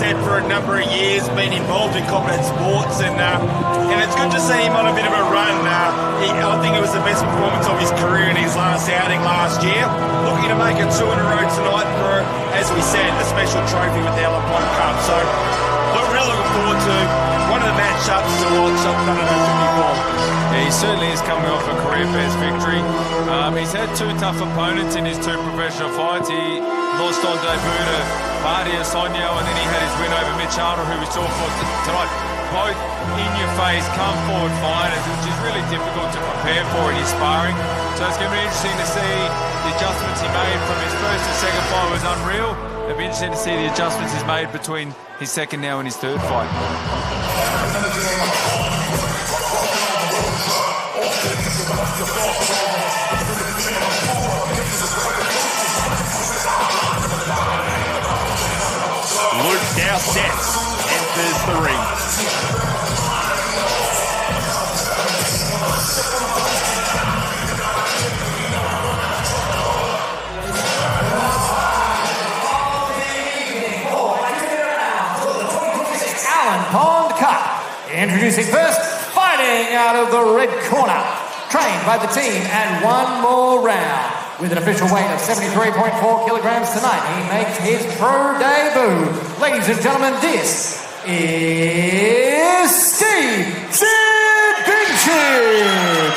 said, for a number of years, been involved in combat sports, and it's good to see him on a bit of a run. I think it was the best performance of his career in his last outing last year. Looking to make it 2 in a row tonight for, as we said, a special trophy with the Allen Pond Cup. So we're really looking forward to one of the matchups to watch. I've done it before. Yeah, he certainly is coming off a career best victory. He's had 2 tough opponents in his 2 professional fights. He lost on debut to Bardia Sonio, and then he had his win over Mitch Harder, who we saw for tonight. Both in-your-face, come-forward fighters, which is really difficult to prepare for in his sparring. So it's going to be interesting to see the adjustments he made from his first and second fight was unreal. It'll be interesting to see the adjustments he's made between his second now and his third fight. Luke Dowsett enters the ring. Allen Pond Cup. Introducing first, fighting out of the red corner. Trained by the team and 1 more round. With an official weight of 73.4 kilograms tonight, he makes his pro debut. Ladies and gentlemen, this is Steve Binchin.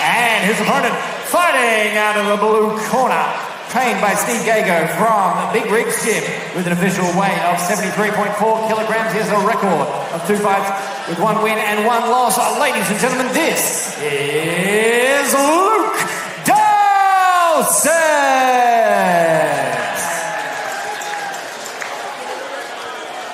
And his opponent, fighting out of the blue corner. Trained by Steve Gago from Big Rigs Gym with an official weight of 73.4 kilograms. He has a record of 2 fights with 1 win and 1 loss. Ladies and gentlemen, this is Luke Dowsett.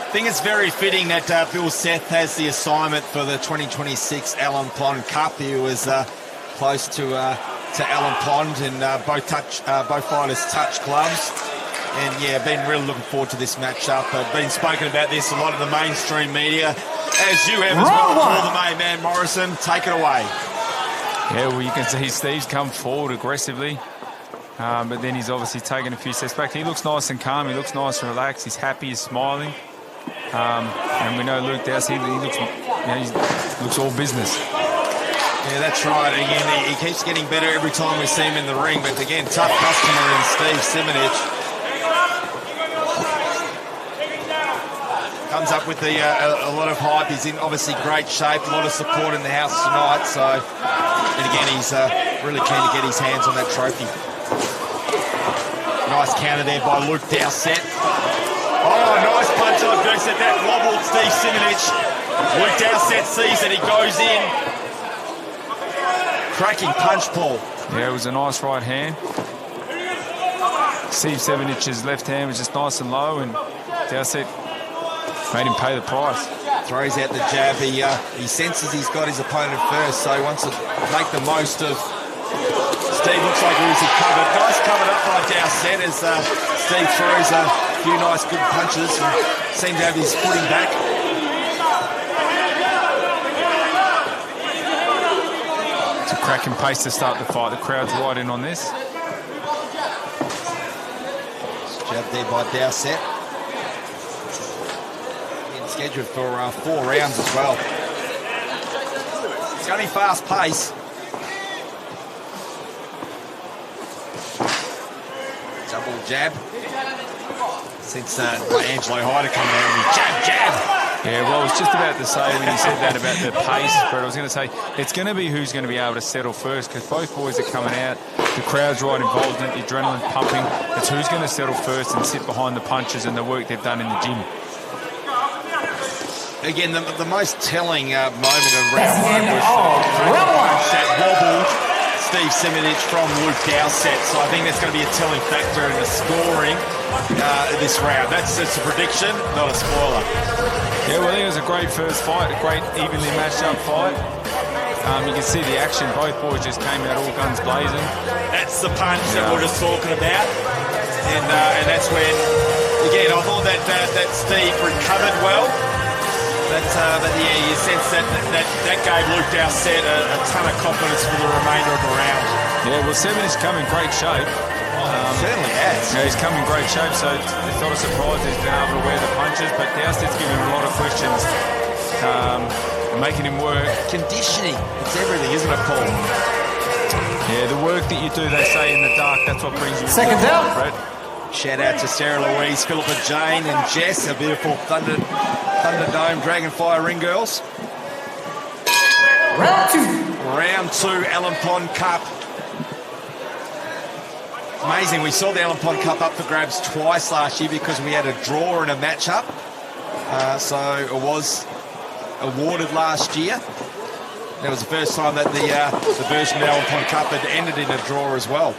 I think it's very fitting that Bill Seth has the assignment for the 2026 Allen Pond Cup. He was close to Allen Pond, and both fighters touch gloves. And yeah, been really looking forward to this matchup. Been spoken about this a lot of the mainstream media, as you have as well. For the main man, Morrison, take it away. Yeah, well, you can see Steve's come forward aggressively, but then he's obviously taken a few steps back. He looks nice and calm. He looks nice and relaxed. He's happy. He's smiling. And we know Luke Dowsett, he looks all business. Yeah, that's right. Again, he keeps getting better every time we see him in the ring. But again, tough customer in Steve Simonich. Comes up with a lot of hype. He's in obviously great shape. A lot of support in the house tonight. So, and again, he's really keen to get his hands on that trophy. Nice counter there by Luke Dowsett. Oh, nice punch on Dowsett. That wobbled Steve Simonich. Luke Dowsett sees it. He goes in. Cracking punch, Paul. Yeah, it was a nice right hand. Steve Simonich's left hand was just nice and low, and Dowsett made him pay the price. Throws out the jab. He senses he's got his opponent first, so he wants to make the most of. Steve looks like he's covered. Nice covered up by Dowsett as Steve throws a few nice good punches and seems to have his footing back. Cracking pace to start the fight. The crowd's right in on this. Jab there by Dowsett. Scheduled for 4 rounds as well. It's going to be fast pace. Double jab. Since by Angelo Hyder coming out with jab. Yeah, well, I was just about to say when you said that about the pace, but I was going to say it's going to be who's going to be able to settle first, because both boys are coming out. The crowd's right involved in it, the adrenaline's pumping. It's who's going to settle first and sit behind the punches and the work they've done in the gym. Again, the most telling moment of round 1 was that wobbled Steve Simonich from Luke Dowsett. So I think that's going to be a telling factor in the scoring this round. That's a prediction, not a spoiler. Yeah, well, it was a great first fight, a great evenly matched up fight. You can see the action. Both boys just came out all guns blazing. That's the punch that we're just talking about. And that's when, again, I thought that Steve recovered well. But yeah, you sense that gave Luke Dowsett a ton of confidence for the remainder of the round. Yeah, well, Seven has come in great shape. Certainly has. Yeah, he's come in great shape, so it's not a surprise he's been able to wear the punches, but Dowsett's given him a lot of questions, making him work. Conditioning, it's everything, isn't it, Paul? Yeah, the work that you do, they say, in the dark, that's what brings you Second down. Brett. Shout out to Sarah Louise, Philippa Jane and Jess, a beautiful Thunderdome Dragonfire ring girls. Round 2, Allen Pond Cup. Amazing, we saw the Allen Pond Cup up for grabs twice last year because we had a draw and a match-up. So it was awarded last year. That was the first time that the version of the Allen Pond Cup had ended in a draw as well.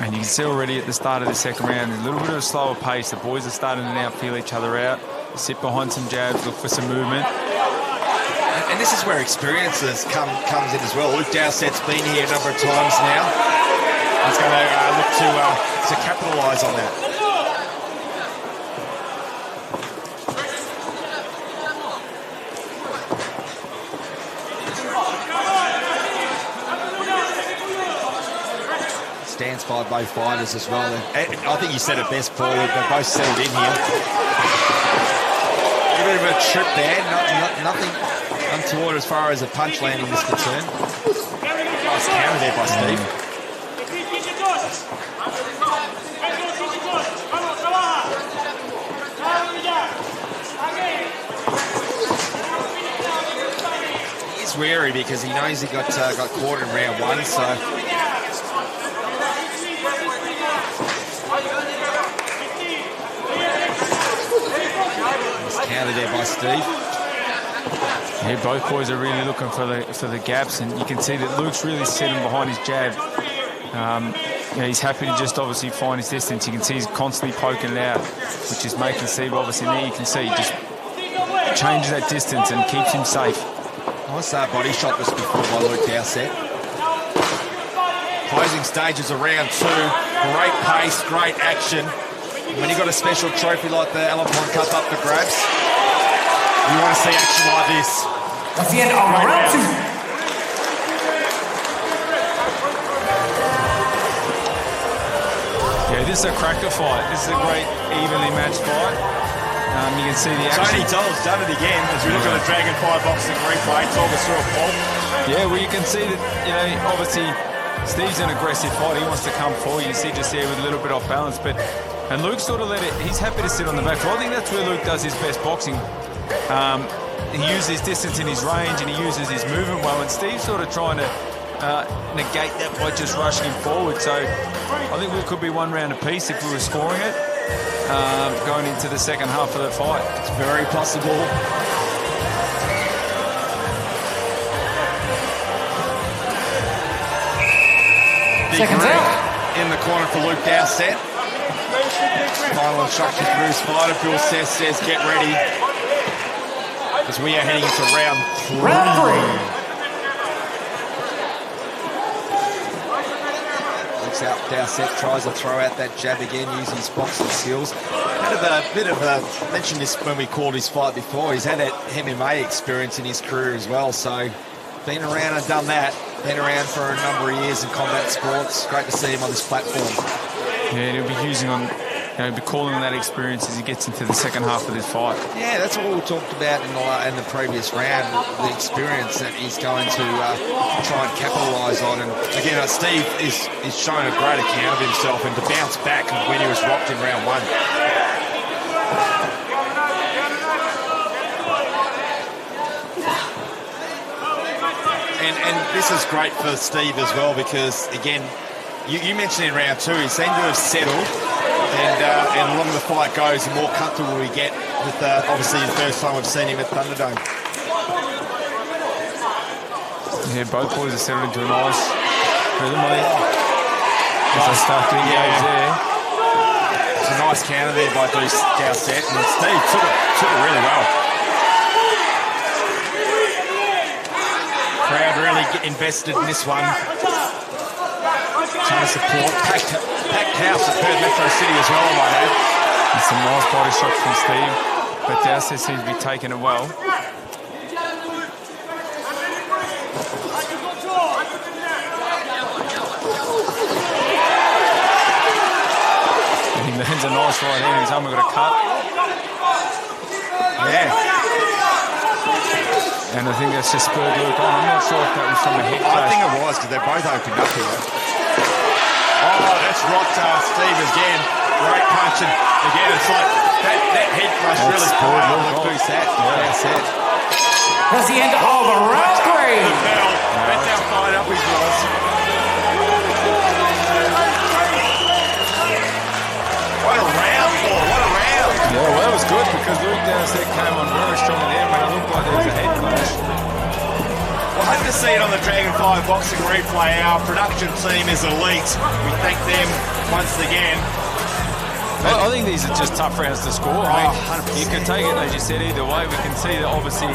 And you can see already at the start of the second round, a little bit of a slower pace. The boys are starting to now feel each other out. Sit behind some jabs, look for some movement. And this is where experience comes in as well. Luke Dowsett's been here a number of times now. He's going to look to capitalise on that. Stands by both fighters as well. And I think you said it best, Paul. They're both settled in here. A bit of a trip there. Nothing untoward as far as a punch landing is concerned. Nice counter there by Steve. He's wary because he knows he got caught in round 1, so nice counter there by Steve. Yeah, both boys are really looking for the gaps, and you can see that Luke's really sitting behind his jab. He's happy to just obviously find his distance. You can see he's constantly poking it out, which is making Steve obviously there. You can see he just changes that distance and keeps him safe. Nice body shot this before by Luke Dowsett. Closing stages of round 2. Great pace, great action. When you've got a special trophy like the Allen Pond Cup up for grabs, you want to see action like this. That's the end of round 2. Yeah, this is a cracker fight. This is a great evenly matched fight. You can see the action. Tony Doll's done it again as we look at the Dragonfire boxing replay. Talk us through it, Paul. Yeah, well, you can see that, obviously Steve's an aggressive fighter. He wants to come forward. You see just there with a little bit off balance. And Luke sort of he's happy to sit on the back. So I think that's where Luke does his best boxing. He uses his distance in his range and he uses his movement well. And Steve's sort of trying to negate that by just rushing him forward. So I think we could be one round apiece if we were scoring it going into the second half of the fight. It's very possible. Second down. In the corner for Luke Dowsett. Final instructions for his fighter. Bill Seth says get ready as we are heading into round 3. Round 3. Out. Dowsett tries to throw out that jab again using his boxing skills. Had a bit of a mentioned this when we called his fight before. He's had that MMA experience in his career as well, so been around and done that. Been around for a number of years in combat sports. Great to see him on this platform. Yeah, he'll be using on, be calling on that experience as he gets into the second half of this fight. Yeah, that's what we talked about in the previous round, the experience that he's going to try and capitalise on. And again, Steve is showing a great account of himself and to bounce back when he was rocked in round 1. And this is great for Steve as well because, again, you mentioned in round 2, he seemed to have settled. And the longer the fight goes, the more comfortable we get with, obviously, the first time we've seen him at Thunderdome. Yeah, both boys are settled into a nice rhythm. As they start doing games there. It's a nice counter there by Dowsett, and Steve took it really well. Crowd really invested in this one. Trying to support. Packed house at Perth Metro City as well, I might add. And some nice body shots from Steve. but Dowsett seems to be taking it well. And he lands a nice right hand. He's only got a cut. Yeah. And I think that's just spurred Luke on. I'm not sure if that was from a head clash. I think it was, because they both opened up here. Oh, that's rocked Steve again. Great punch, and again, it's like that head crush really spoiled. Look who's that. Yeah, that's it. That's the end of round 3. That's how fired up he was. What a round, Paul. What a round. Yeah, well, that was good because Luke Dowsett came on very strong at the end when it looked like there was a head clash. We'll have to see it on the Dragonfly Boxing Replay. Our production team is elite. We thank them once again. I think these are just tough rounds to score. I mean, you can take it, as you said, either way. We can see that obviously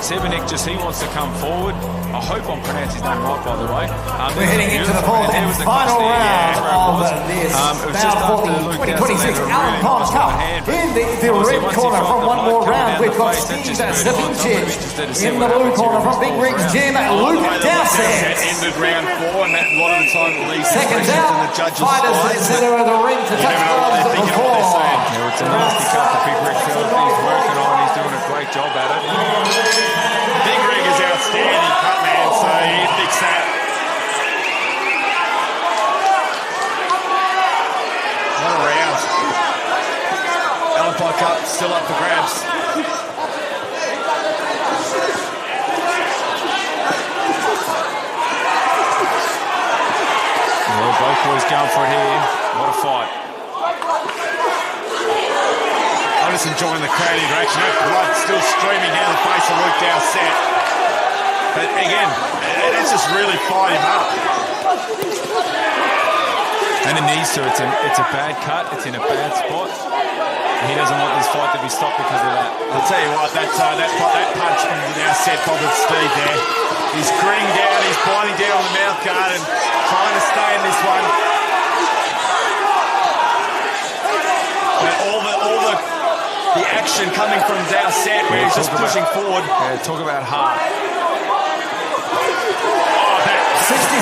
Severnick he wants to come forward. I hope I'm pronouncing his name right, by the way. We're heading into the fourth and final round of this bout for the 2026 Alan Pond Cup. In the red corner from one more round, we've got Steve Savincic. In the blue corner from Big Rigs Gym, Luke Dowsett. Ended round 4, and that a lot of the time leaves seconds out. In the judges' fighters in the center of the ring to touch gloves before. Yeah, it's a nasty cut for Big Rig. He's working on. He's doing a great job at it. Big Rig is outstanding cut man, so he fixed that. What a round. Alan Pond Cup still up for grabs. Well, both boys going for it here. What a fight. I'm just enjoying the crowd interaction. That blood still streaming down the face of Luke Dowsett. But again, it's just really fired him up. And it needs to. It's a bad cut. It's in a bad spot. He doesn't want this fight to be stopped because of that. I'll tell you what, that punch from Dowsett bothered Steve there. He's grinning down, he's biting down on the mouth guard and trying to stay in this one. But all the action coming from Dowsett, where he's just pushing forward. Yeah, talk about heart. 60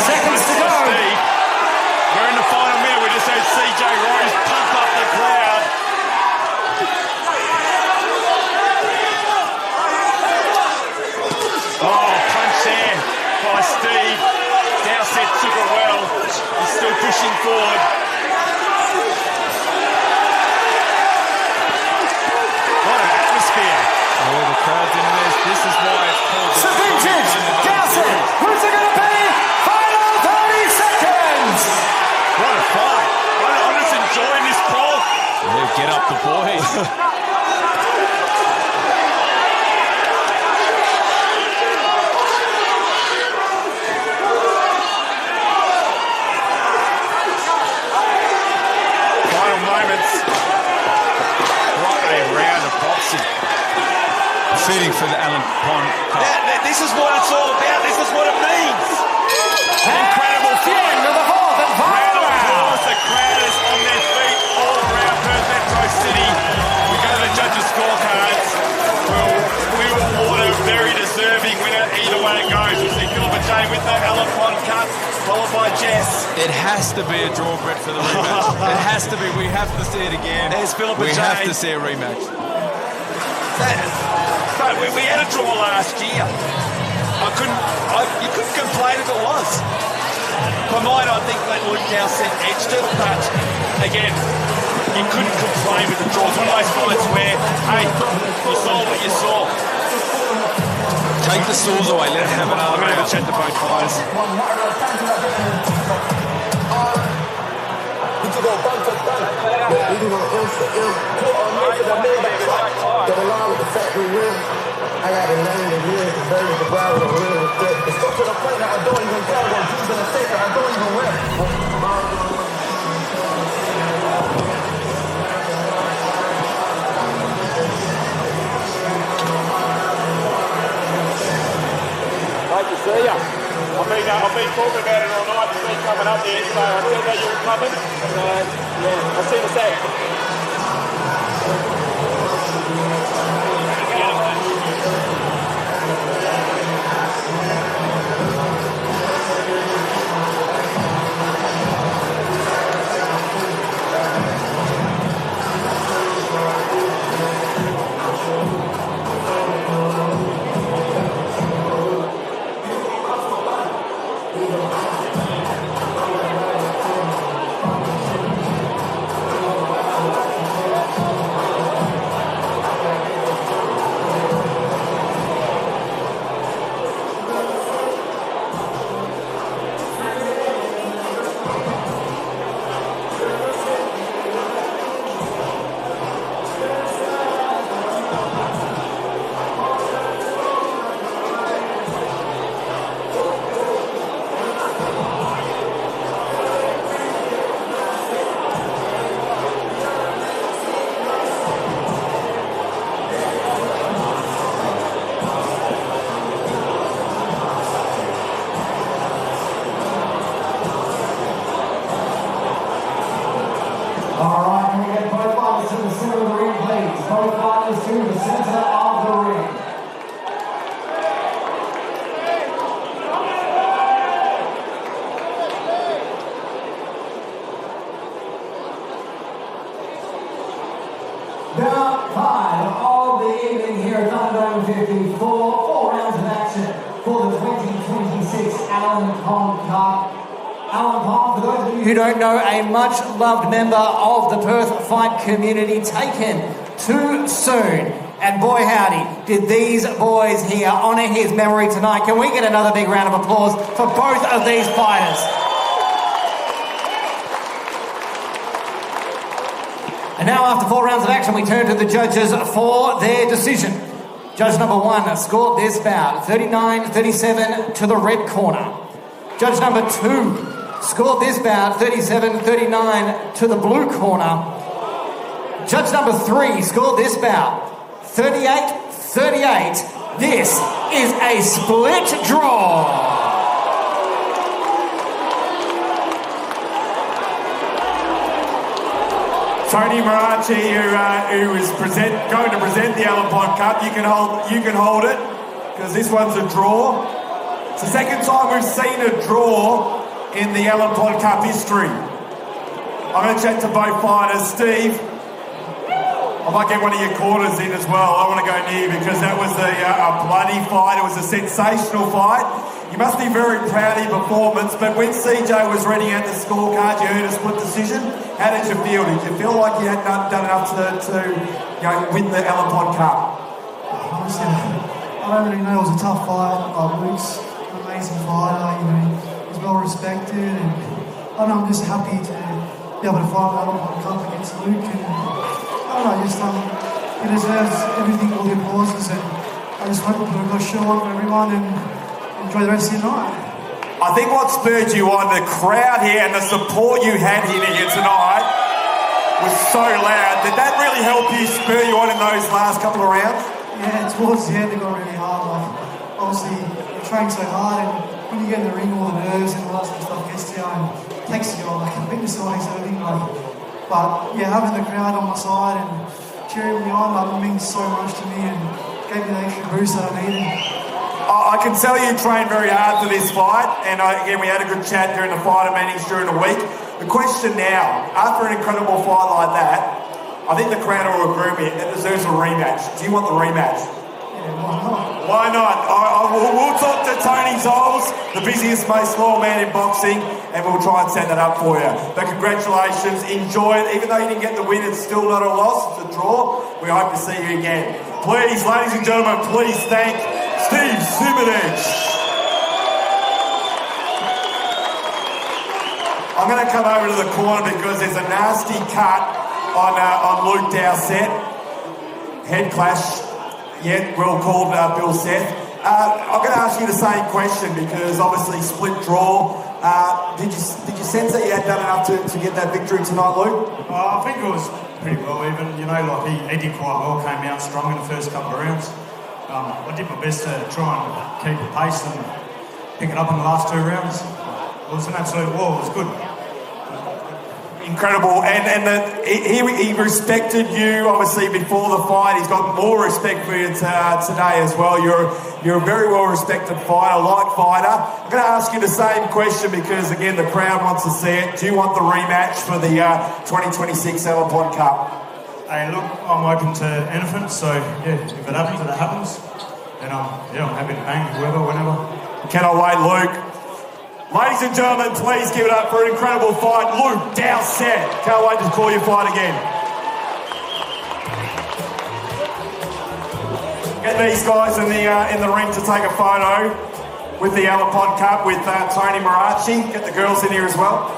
seconds to go. Steve. We're in the final minute. We just heard CJ Rose pump up the crowd. Oh, punch there by Steve. Dowsett took it well. He's still pushing forward. What an atmosphere. Oh, the crowd's in this. This is why it's called. Savincic, Dowsett, who's it going to be? Final 30 seconds. What a fight. I'm just enjoying this, Paul. Yeah, get up the boys. Final moments. What a round of boxing. Fitting for the Alan Pond Cup. This is what it's all about. This is what it means. Incredible fight. End of the fourth and final Round of round. applause. The crowd is on their feet all around Perth Metro City. We go to the judges' scorecards. We will award a very deserving winner either way it goes. We'll see Philippa Jane with the Alan Pond Cup, followed by Jess. It has to be a draw, Brett, for the rematch. It has to be. We have to see it again. There's Philippa We Jane. have to see a rematch. But we had a draw last year. You couldn't complain if it was. For mine, I think that Luke Dowsett edged it, but again, you couldn't complain with the draws. One of those fights where, hey, you saw what you saw. Take the swords away. Let it have another I'm going to round. chat to both fighters. I got a name and years to bury the ground with a real respect. It's stuck to the point that I don't even care what I'm gonna say that I don't even wear. Nice to see ya. I've been talking about it all night. It's been coming up there, so I said that you were coming. And, yeah, I'll see you in a sec. Round 5 of the evening here at Thunderdome 54. 4 rounds of action for the 2026 Alan Pond Cup. Alan Pond, for those of you who don't know, a much-loved member of the Perth fight community, taken too soon. And boy howdy, did these boys here honour his memory tonight. Can we get another big round of applause for both of these fighters? And now, after 4 rounds of action, we turn to the judges for their decision. Judge number 1 scored this bout 39-37 to the red corner. Judge number 2 scored this bout 37-39 to the blue corner. Judge number 3 scored this bout 38-38. This is a split draw. Tony Marachi, who is going to present the Alan Pond Cup, you can hold it, because this one's a draw. It's the second time we've seen a draw in the Alan Pond Cup history. I'm going to chat to both fighters. Steve, I might get one of your corners in as well. I want to go near you because that was a bloody fight. It was a sensational fight. You must be very proud of your performance, but when CJ was reading out the scorecard, you heard a split decision. How did you feel? Did you feel like you had done enough to win the Alan Pond Cup? Honestly, I don't really know. It was a tough fight. Luke's an amazing fighter. He's well respected, and I'm just happy to be able to fight the Alan Pond Cup against Luke. And he deserves everything, all the applauses, and I just hope we put a good show on for everyone and enjoy the rest of your night. I think what spurred you on, the crowd here and the support you had here tonight was so loud. Did that really help you, spur you on in those last couple of rounds? Yeah, towards the end it got really hard. Obviously, you train so hard, and when you get in the ring, all the nerves and all that sort of stuff gets to you and takes you on, fitness wise, everything. But yeah, having the crowd on my side and cheering me on, it means so much to me and gave me the extra boost that I needed. I can tell you trained very hard for this fight, and again, we had a good chat during the fighter meetings during the week. The question now, after an incredible fight like that, I think the crowd will agree with me, it deserves a rematch. Do you want the rematch? Yeah, why not? Why not? We'll talk to Tony Zoles, the busiest, most loyal man in boxing, and we'll try and set that up for you. But congratulations, enjoy it. Even though you didn't get the win, it's still not a loss, it's a draw. We hope to see you again. Please, ladies and gentlemen, please thank Steve Simonich. I'm going to come over to the corner because there's a nasty cut on Luke Dowsett. Head clash, well called, Bill Seth. I'm going to ask you the same question because obviously split draw. Did you sense that you had done enough to get that victory tonight, Luke? I think it was pretty well even. He did quite well, came out strong in the first couple of rounds. I did my best to try and keep the pace and pick it up in the last 2 rounds. It was an absolute war, it was good. Incredible, and he respected you obviously before the fight. He's got more respect for you today as well. You're a very well respected fighter, light fighter. I'm going to ask you the same question because again the crowd wants to see it. Do you want the rematch for the 2026 Allen Pond Cup? Hey, look, I'm open to anything, so yeah, if it happens, it happens. And I'm happy to bang whoever, whenever. Cannot wait, Luke. Ladies and gentlemen, please give it up for an incredible fight. Luke Dowsett. Can't wait to call your fight again. Get these guys in the ring to take a photo with the Allen Pond Cup with Tony Marachi. Get the girls in here as well.